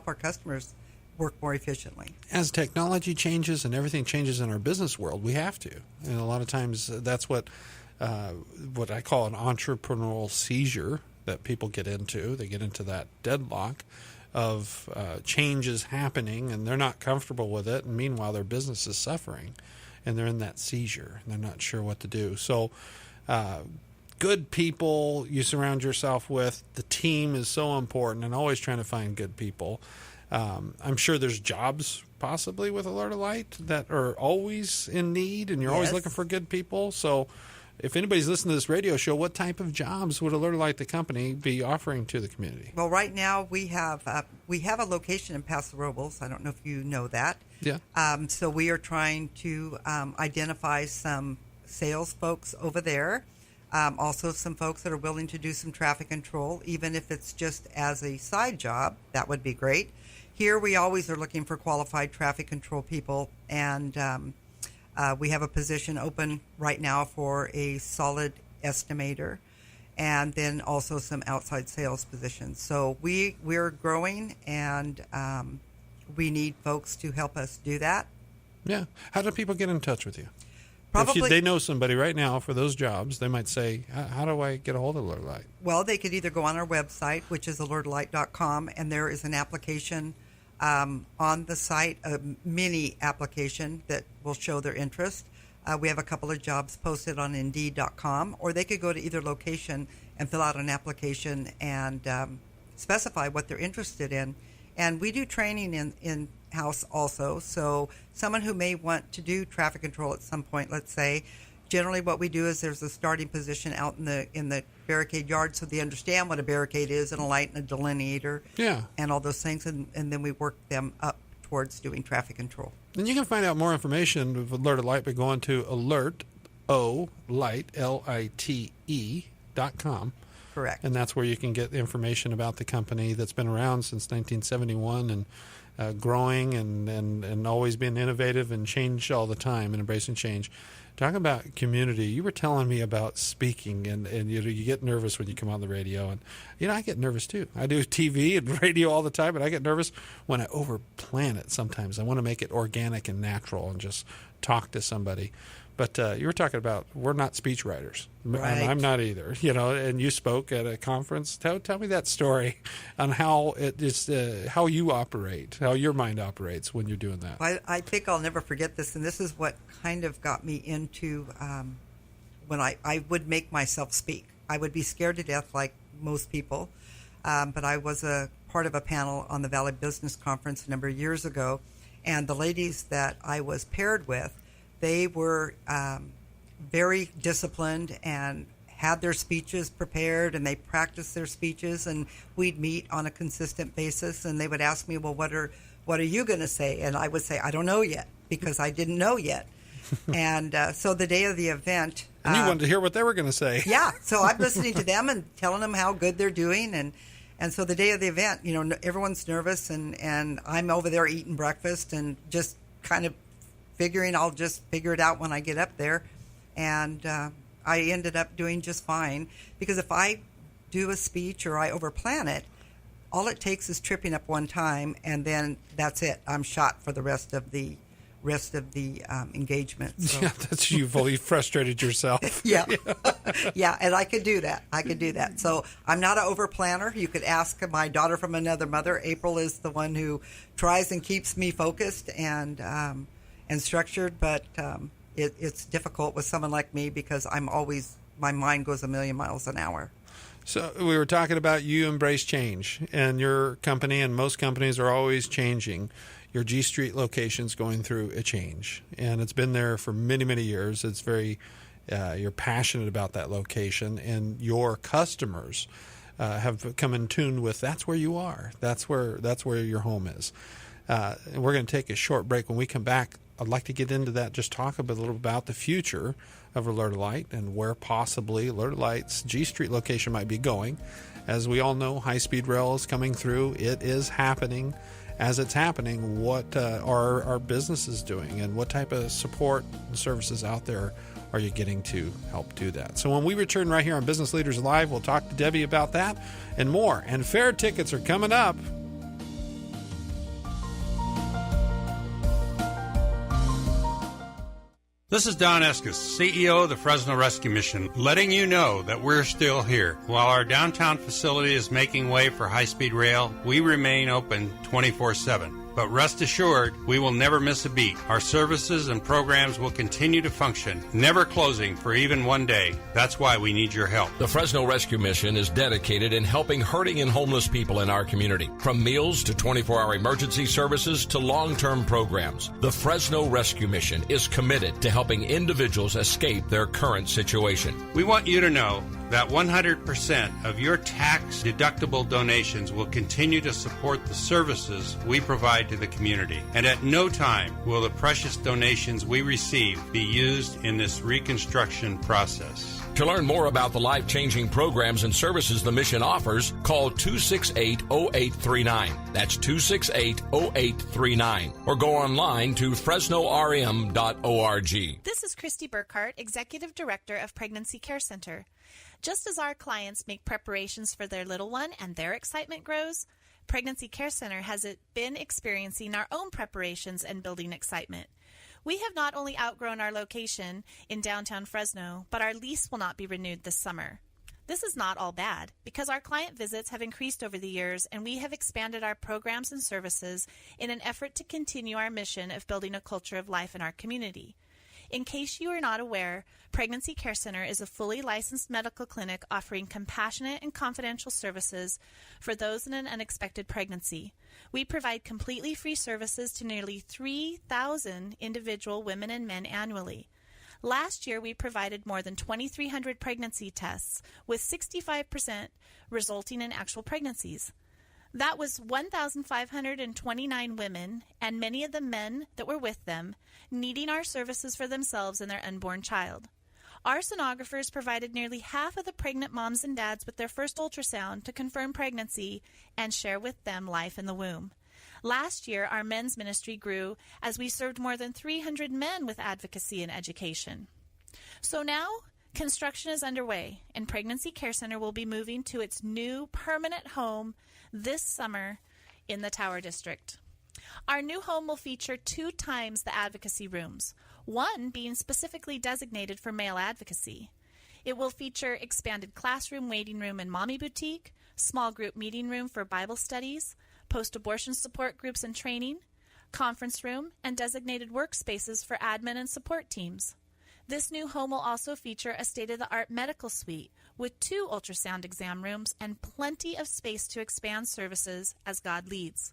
our customers work more efficiently. As technology changes and everything changes in our business world, we have to. And a lot of times that's what I call an entrepreneurial seizure that people get into. They get into that deadlock of changes happening, and they're not comfortable with it. And meanwhile, their business is suffering, and they're in that seizure, and they're not sure what to do. So good people you surround yourself with. The team is so important, and always trying to find good people. I'm sure there's jobs possibly with Alert-O-Lite that are always in need, and you're always looking for good people. So if anybody's listening to this radio show, what type of jobs would Alert-O-Lite, the company, be offering to the community? Well, right now we have a location in Paso Robles. I don't know if you know that. Yeah. So we are trying to identify some sales folks over there. Also some folks that are willing to do some traffic control, even if it's just as a side job. That would be great. Here we always are looking for qualified traffic control people, and we have a position open right now for a solid estimator, and then also some outside sales positions. So we're growing, and we need folks to help us do that. Yeah. How do people get in touch with you? Probably, if they know somebody right now for those jobs, they might say, how do I get a hold of Alert-O-Lite? Well, they could either go on our website, which is alertolite.com, and there is an application on the site, a mini application that will show their interest. We have a couple of jobs posted on Indeed.com, or they could go to either location and fill out an application and specify what they're interested in. And we do training in-house also, so someone who may want to do traffic control at some point, let's say, generally what we do is there's a starting position out in the barricade yard, so they understand what a barricade is, and a light and a delineator, and all those things, and then we work them up towards doing traffic control. And you can find out more information with Alert-O-Lite by going to Alert-O-Lite, Lite.com. Correct. And that's where you can get information about the company that's been around since 1971 and growing and always being innovative and change all the time and embracing change. Talking about community, you were telling me about speaking, and you get nervous when you come on the radio. And, I get nervous too. I do TV and radio all the time, and I get nervous when I overplan it sometimes. I want to make it organic and natural and just talk to somebody. But you were talking about we're not speech writers. Right. I'm not either. And you spoke at a conference. Tell me that story on how it is, how you operate, how your mind operates when you're doing that. I think I'll never forget this, and this is what kind of got me into when I would make myself speak. I would be scared to death like most people, but I was a part of a panel on the Valley Business Conference a number of years ago, and the ladies that I was paired with, they were very disciplined and had their speeches prepared, and they practiced their speeches, and we'd meet on a consistent basis, and they would ask me, well, what are you going to say? And I would say, I don't know yet, because I didn't know yet. And so the day of the event... And you wanted to hear what they were going to say. Yeah, so I'm listening to them and telling them how good they're doing, and so the day of the event, everyone's nervous, and I'm over there eating breakfast and just kind of figuring I'll just figure it out when I get up there. And I ended up doing just fine, because if I do a speech or I overplan it, all it takes is tripping up one time, and then that's it. I'm shot for the rest of the engagement. So. Yeah, you've fully frustrated yourself. Yeah. Yeah, and I could do that. So I'm not an overplanner. You could ask my daughter from another mother. April is the one who tries and keeps me focused and structured, but it's difficult with someone like me, because my mind goes a million miles an hour. So we were talking about you embrace change, and your company and most companies are always changing. Your G Street location's going through a change, and it's been there for many, many years. It's very, you're passionate about that location, and your customers have come in tune with that's where you are. That's where your home is. And we're going to take a short break. When we come back, I'd like to get into that, just talk a little about the future of Alert-O-Lite and where possibly Alert-O-Lite's G Street location might be going. As we all know, high-speed rail is coming through. It is happening. As it's happening, what are our businesses doing, and what type of support and services out there are you getting to help do that? So when we return right here on Business Leaders Live, we'll talk to Debbie about that and more. And fair tickets are coming up. This is Don Escus, CEO of the Fresno Rescue Mission, letting you know that we're still here. While our downtown facility is making way for high-speed rail, we remain open 24/7. But rest assured, we will never miss a beat. Our services and programs will continue to function, never closing for even one day. That's why we need your help. The Fresno Rescue Mission is dedicated in helping hurting and homeless people in our community. From meals to 24-hour emergency services to long-term programs, the Fresno Rescue Mission is committed to helping individuals escape their current situation. We want you to know that 100% of your tax-deductible donations will continue to support the services we provide to the community. And at no time will the precious donations we receive be used in this reconstruction process. To learn more about the life-changing programs and services the mission offers, call 268-0839. That's 268-0839. Or go online to fresnorm.org. This is Christy Burkhart, Executive Director of Pregnancy Care Center. Just as our clients make preparations for their little one and their excitement grows, Pregnancy Care Center has been experiencing our own preparations and building excitement. We have not only outgrown our location in downtown Fresno, but our lease will not be renewed this summer. This is not all bad, because our client visits have increased over the years, and we have expanded our programs and services in an effort to continue our mission of building a culture of life in our community. In case you are not aware, Pregnancy Care Center is a fully licensed medical clinic offering compassionate and confidential services for those in an unexpected pregnancy. We provide completely free services to nearly 3,000 individual women and men annually. Last year, we provided more than 2,300 pregnancy tests, with 65% resulting in actual pregnancies. That was 1,529 women, and many of the men that were with them, needing our services for themselves and their unborn child. Our sonographers provided nearly half of the pregnant moms and dads with their first ultrasound to confirm pregnancy and share with them life in the womb. Last year, our men's ministry grew as we served more than 300 men with advocacy and education. So now, construction is underway, and Pregnancy Care Center will be moving to its new permanent home this summer in the Tower District. Our new home will feature 2 times the advocacy rooms, one being specifically designated for male advocacy. It will feature expanded classroom, waiting room, and mommy boutique, small group meeting room for Bible studies, post-abortion support groups and training, conference room, and designated workspaces for admin and support teams. This new home will also feature a state-of-the-art medical suite with 2 ultrasound exam rooms and plenty of space to expand services as God leads.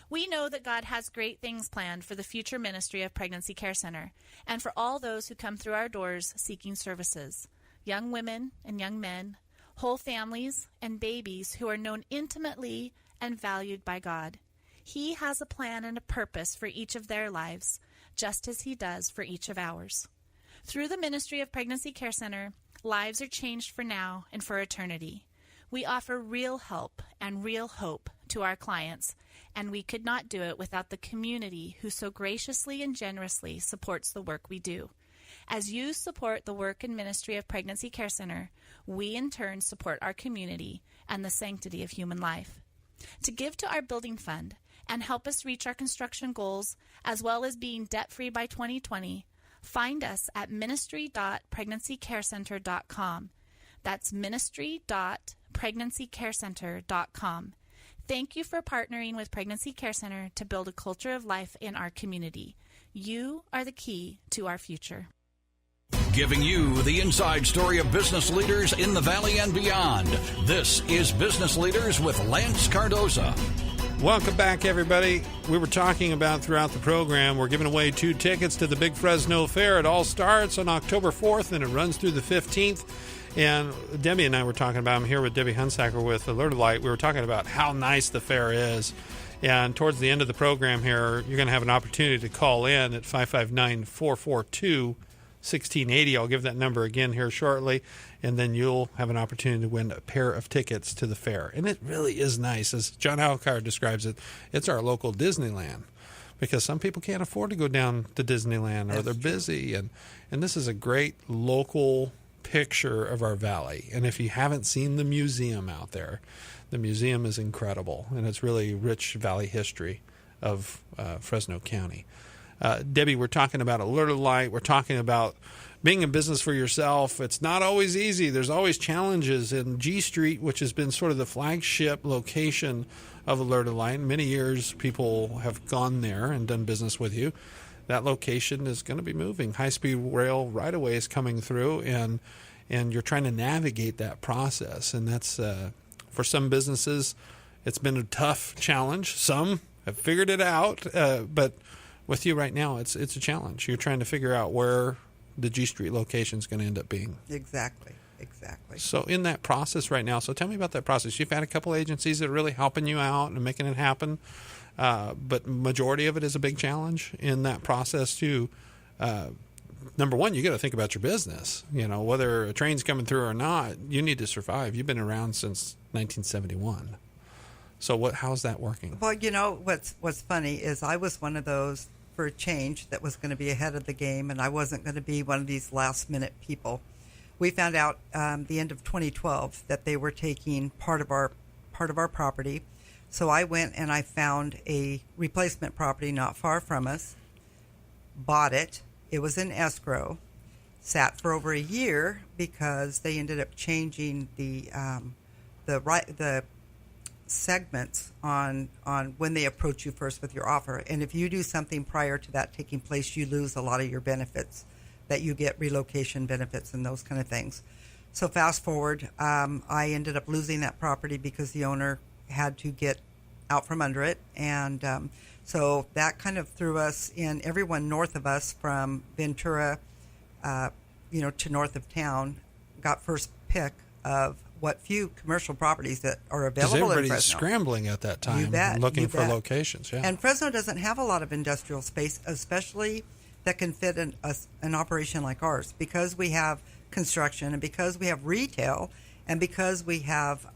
We know that God has great things planned for the future ministry of Pregnancy Care Center and for all those who come through our doors seeking services, young women and young men, whole families, and babies who are known intimately and valued by God. He has a plan and a purpose for each of their lives, just as He does for each of ours. Through the ministry of Pregnancy Care Center, lives are changed for now and for eternity. We offer real help and real hope to our clients, and we could not do it without the community who so graciously and generously supports the work we do. As you support the work and ministry of Pregnancy Care Center, we in turn support our community and the sanctity of human life. To give to our building fund and help us reach our construction goals, as well as being debt-free by 2020, find us at ministry.pregnancycarecenter.com. That's ministry.pregnancycarecenter.com. Thank you for partnering with Pregnancy Care Center to build a culture of life in our community. You are the key to our future. Giving you the inside story of business leaders in the Valley and beyond. This is Business Leaders with Lance Cardoza. Welcome back, everybody. We were talking about throughout the program, we're giving away 2 tickets to the Big Fresno Fair. It all starts on October 4th, and it runs through the 15th. And Debbie and I were talking about, I'm here with Debbie Hunsaker with Alert-O-Lite. We were talking about how nice the fair is. And towards the end of the program here, you're going to have an opportunity to call in at 559-442-1680. I'll give that number again here shortly, and then you'll have an opportunity to win a pair of tickets to the fair. And it really is nice. As John Alcar describes it, it's our local Disneyland, because some people can't afford to go down to Disneyland, or they're busy. And this is a great local picture of our valley. And if you haven't seen the museum out there, the museum is incredible, and it's really rich valley history of Fresno County. Debbie, we're talking about Alert-O-Lite. We're talking about being in business for yourself. It's not always easy. There's always challenges. In G Street, which has been sort of the flagship location of Alert-O-Lite, many years people have gone there and done business with you. That location is going to be moving. High-speed rail right-of-way is coming through, and you're trying to navigate that process. And that's, for some businesses, it's been a tough challenge. Some have figured it out, but with you right now, it's a challenge. You're trying to figure out where the G Street location is going to end up being. Exactly. So in that process right now, so tell me about that process. You've had a couple agencies that are really helping you out and making it happen, but majority of it is a big challenge in that process too. Number one, you got to think about your business. You know, whether a train's coming through or not, you need to survive. You've been around since 1971. So how's that working? Well, you know, what's funny is I was one of those for a change that was going to be ahead of the game, and I wasn't going to be one of these last-minute people. We found out the end of 2012 that they were taking part of our property. So I went and I found a replacement property not far from us, bought it. It was in escrow, sat for over a year because they ended up changing the segments on when they approach you first with your offer. And if you do something prior to that taking place, you lose a lot of your benefits that you get, relocation benefits and those kind of things. So fast forward, I ended up losing that property because the owner had to get out from under it. And so that kind of threw us in, everyone north of us from Ventura, to north of town, got first pick of what few commercial properties that are available in Fresno. Because everybody's scrambling at that time, looking for locations. Yeah. And Fresno doesn't have a lot of industrial space, especially that can fit an operation like ours, because we have construction and because we have retail and because we have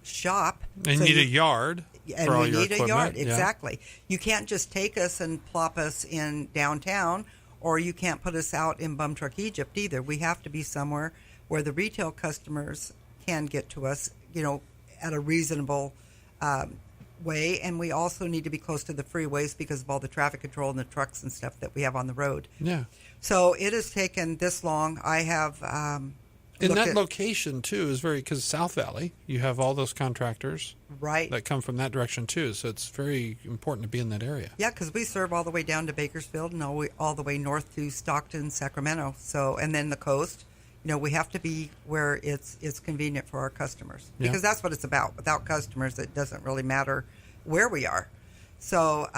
shop. And you need a yard. And for all we your need equipment. a yard, Yeah. exactly. You can't just take us and plop us in downtown, or you can't put us out in Bum Truck Egypt either. We have to be somewhere where the retail customers can get to us, at a reasonable way, and we also need to be close to the freeways because of all the traffic control and the trucks and stuff that we have on the road. Yeah. So it has taken this long. I have in that location too is very, because South Valley, you have all those contractors right that come from that direction too. So it's very important to be in that area. Yeah, because we serve all the way down to Bakersfield and all the way north to Stockton, Sacramento. So, and then the coast. You know, we have to be where it's convenient for our customers, because that's what it's about. Without customers, it doesn't really matter where we are. So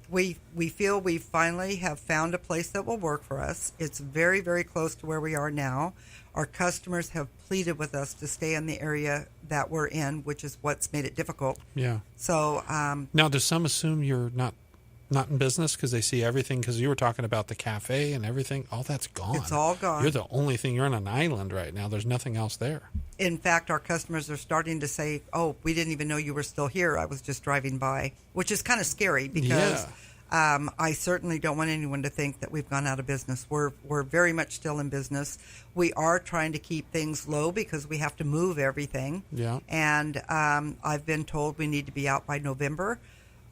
we feel we finally have found a place that will work for us. It's very, very close to where we are now. Our customers have pleaded with us to stay in the area that we're in, which is what's made it difficult. Yeah. So now, do some assume you're not in business because they see everything? Because you were talking about the cafe and everything. All that's gone. It's all gone. You're the only thing. You're on an island right now. There's nothing else there. In fact, our customers are starting to say, "Oh, we didn't even know you were still here. I was just driving by," which is kind of scary because I certainly don't want anyone to think that we've gone out of business. We're very much still in business. We are trying to keep things low because we have to move everything. Yeah. And I've been told we need to be out by November.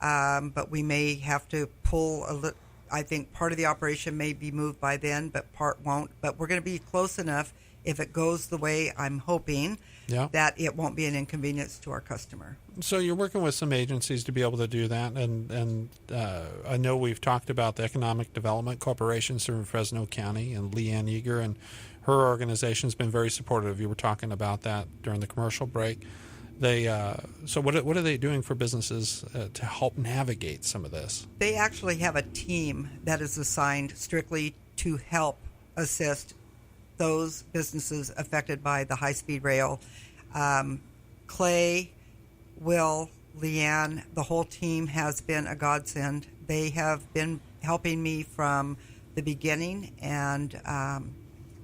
But we may have to pull I think part of the operation may be moved by then, but part won't. But we're going to be close enough, if it goes the way I'm hoping, that it won't be an inconvenience to our customer. So you're working with some agencies to be able to do that, and I know we've talked about the Economic Development Corporation serving Fresno County, and Leanne Eager and her organization has been very supportive. You were talking about that during the commercial break. So what are they doing for businesses to help navigate some of this? They actually have a team that is assigned strictly to help assist those businesses affected by the high-speed rail. Clay, Will, Leanne, the whole team has been a godsend. They have been helping me from the beginning, and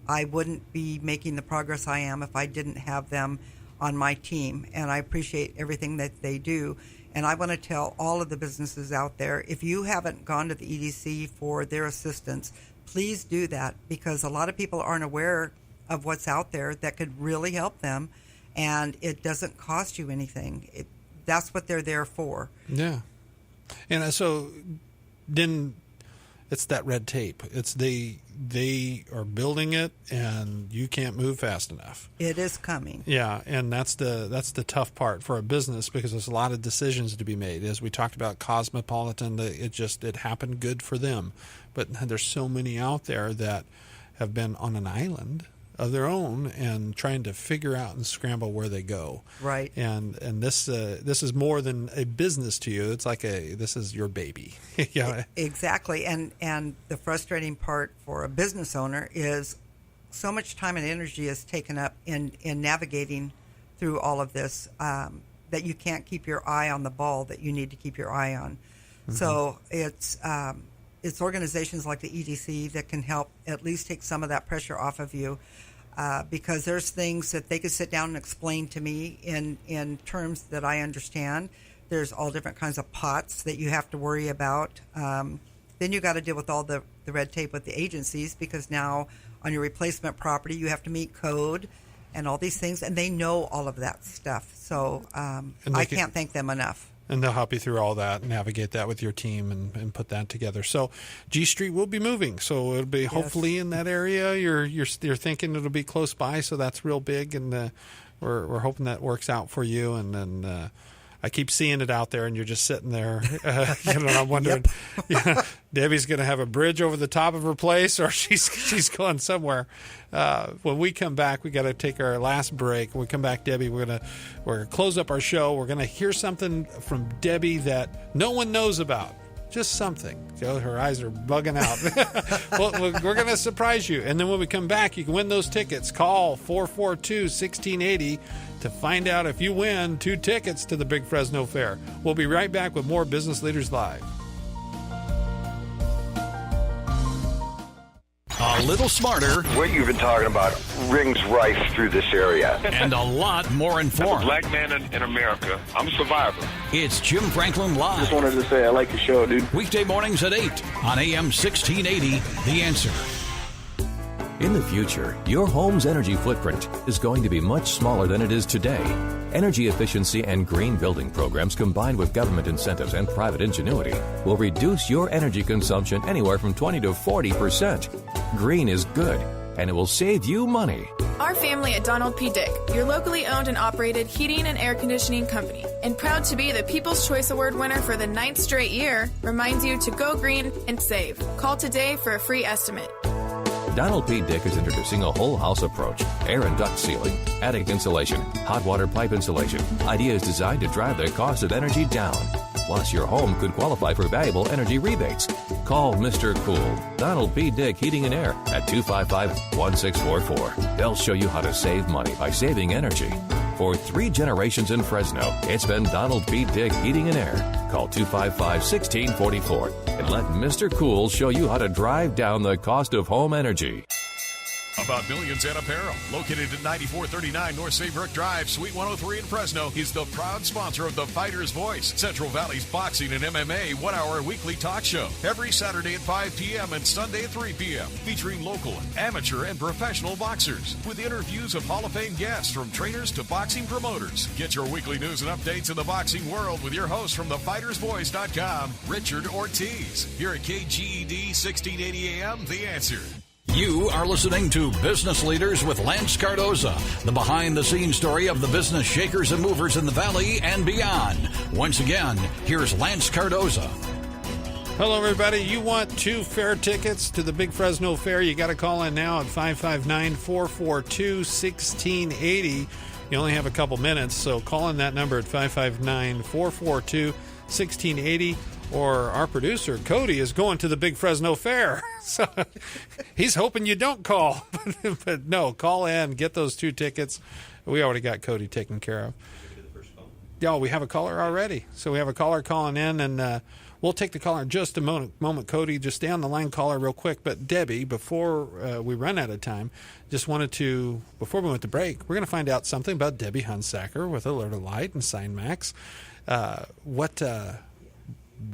I wouldn't be making the progress I am if I didn't have them on my team, and I appreciate everything that they do. And I want to tell all of the businesses out there, if you haven't gone to the EDC for their assistance, please do that, because a lot of people aren't aware of what's out there that could really help them, and it doesn't cost you anything. That's what they're there for. Yeah. And so then it's that red tape. It's they are building it, and you can't move fast enough. It is coming. Yeah, and that's the tough part for a business, because there's a lot of decisions to be made. As we talked about Cosmopolitan, it happened good for them, but there's so many out there that have been on an island of their own and trying to figure out and scramble where they go. Right. And this is more than a business to you. It's like this is your baby. Yeah. Exactly. And the frustrating part for a business owner is so much time and energy is taken up in navigating through all of this that you can't keep your eye on the ball that you need to keep your eye on. Mm-hmm. So it's organizations like the EDC that can help at least take some of that pressure off of you. Because there's things that they could sit down and explain to me in terms that I understand. There's all different kinds of pots that you have to worry about. Then you got to deal with all the red tape with the agencies, because now on your replacement property you have to meet code and all these things, and they know all of that stuff. So I can't thank them enough. And they'll help you through all that, navigate that with your team, and put that together. So G Street will be moving. So it'll be hopefully in that area. You're thinking it'll be close by, so that's real big, and we're hoping that works out for you. And then I keep seeing it out there, and you're just sitting there. I'm wondering, Debbie's going to have a bridge over the top of her place, or she's going somewhere. When we come back, we got to take our last break. When we come back, Debbie, we're gonna close up our show. We're gonna hear something from Debbie that no one knows about. Just something. Her eyes are bugging out. Well, we're going to surprise you. And then when we come back, you can win those tickets. Call 442-1680 to find out if you win 2 tickets to the Big Fresno Fair. We'll be right back with more Business Leaders Live. A little smarter. What you've been talking about rings rife through this area. And a lot more informed. As a black man in America, I'm a survivor. It's Jim Franklin Live. Just wanted to say I like the show, dude. Weekday mornings at 8 on AM 1680, The Answer. In the future, your home's energy footprint is going to be much smaller than it is today. Energy efficiency and green building programs combined with government incentives and private ingenuity will reduce your energy consumption anywhere from 20 to 40%. Green is good, and it will save you money. Our family at Donald P. Dick, your locally owned and operated heating and air conditioning company, and proud to be the People's Choice Award winner for the 9th straight year, reminds you to go green and save. Call today for a free estimate. Donald P. Dick is introducing a whole house approach. Air and duct sealing, attic insulation, hot water pipe insulation. Ideas designed to drive the cost of energy down. Plus, your home could qualify for valuable energy rebates. Call Mr. Cool, Donald P. Dick Heating and Air at 255-1644. They'll show you how to save money by saving energy. For 3 generations in Fresno, it's been Donald P. Dick Heating and Air. Call 255-1644 and let Mr. Cool show you how to drive down the cost of home energy. About Millions and Apparel, located at 9439 North Saybrook Drive, Suite 103 in Fresno, is the proud sponsor of The Fighter's Voice, Central Valley's boxing and MMA 1-hour weekly talk show, every Saturday at 5 p.m. and Sunday at 3 p.m., featuring local, amateur, and professional boxers, with interviews of Hall of Fame guests from trainers to boxing promoters. Get your weekly news and updates in the boxing world with your host from thefightersvoice.com, Richard Ortiz, here at KGED 1680 AM, The Answer. You are listening to Business Leaders with Lance Cardoza, the behind-the-scenes story of the business shakers and movers in the Valley and beyond. Once again, here's Lance Cardoza. Hello, everybody. You want 2 fair tickets to the Big Fresno Fair? You got to call in now at 559-442-1680. You only have a couple minutes, so call in that number at 559-442-1680. Or our producer, Cody, is going to the Big Fresno Fair. So he's hoping you don't call. But no, call in, get those 2 tickets. We already got Cody taken care of. Yeah, we have a caller already. So we have a caller calling in, and we'll take the caller in just a moment. Cody, just stay on the line, caller, real quick. But Debbie, before we run out of time, just wanted to, before we went to break, we're going to find out something about Debbie Hunsaker with Alert-O-Lite and Signmax.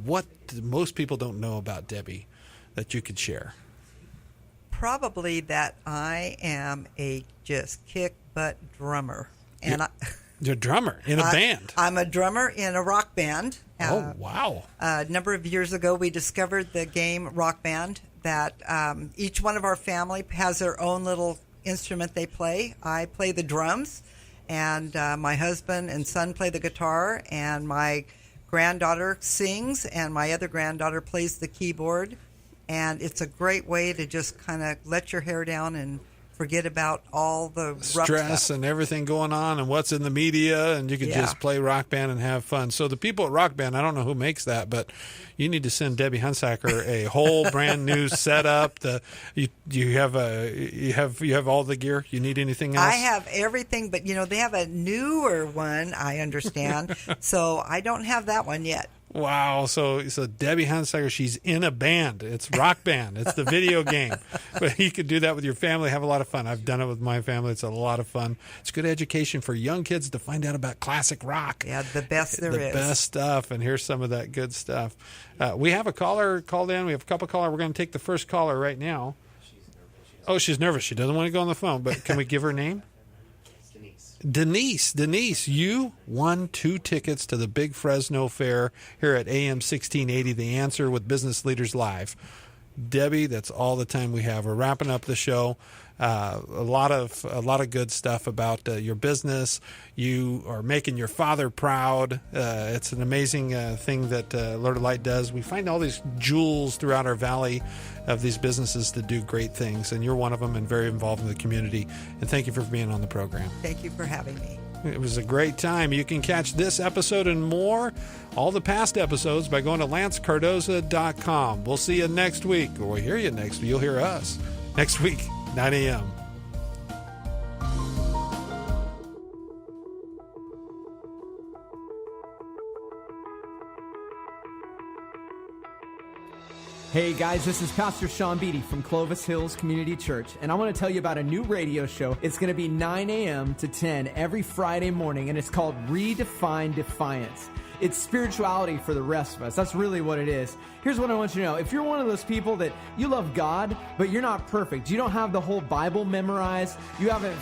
What most people don't know about Debbie that you could share? Probably that I am a just kick-butt drummer. And You're a drummer in a band. I'm a drummer in a rock band. Oh, wow. A number of years ago, we discovered the game Rock Band, that each one of our family has their own little instrument they play. I play the drums, and my husband and son play the guitar, and my granddaughter sings, and my other granddaughter plays the keyboard. And it's a great way to just kind of let your hair down and forget about all the rough stress stuff and everything going on and what's in the media, and you can just play Rock Band and have fun. So the people at Rock Band, I don't know who makes that, but you need to send Debbie Hunsaker a whole brand new setup. You have all the gear. You need anything else? I have everything, but they have a newer one, I understand. So I don't have that one yet. Wow. So Debbie Hunsaker, she's in a band. It's Rock Band. It's the video game. But you could do that with your family, have a lot of fun. I've done it with my family. It's a lot of fun. It's good education for young kids to find out about classic rock. Yeah, the best there is. The best stuff. And here's some of that good stuff. We have a caller called in. We have a couple callers. We're going to take the first caller right now. She's nervous. She doesn't want to go on the phone. But can we give her name? Denise, you won 2 tickets to the Big Fresno Fair here at AM 1680, The Answer with Business Leaders Live. Debbie, that's all the time we have. We're wrapping up the show. A lot of good stuff about your business. You are making your father proud. It's an amazing thing that Alert-O-Lite does. We find all these jewels throughout our valley of these businesses that do great things, and you're one of them and very involved in the community. And thank you for being on the program. Thank you for having me. It was a great time. You can catch this episode and more, all the past episodes, by going to lancecardoza.com. We'll see you next week, or we'll hear you next week. You'll hear us next week, 9 a.m. Hey guys, this is Pastor Sean Beatty from Clovis Hills Community Church, and I want to tell you about a new radio show. It's going to be 9 a.m. to 10 every Friday morning, and it's called Redefine Defiance. It's spirituality for the rest of us. That's really what it is. Here's what I want you to know. If you're one of those people that you love God, but you're not perfect, you don't have the whole Bible memorized, you haven't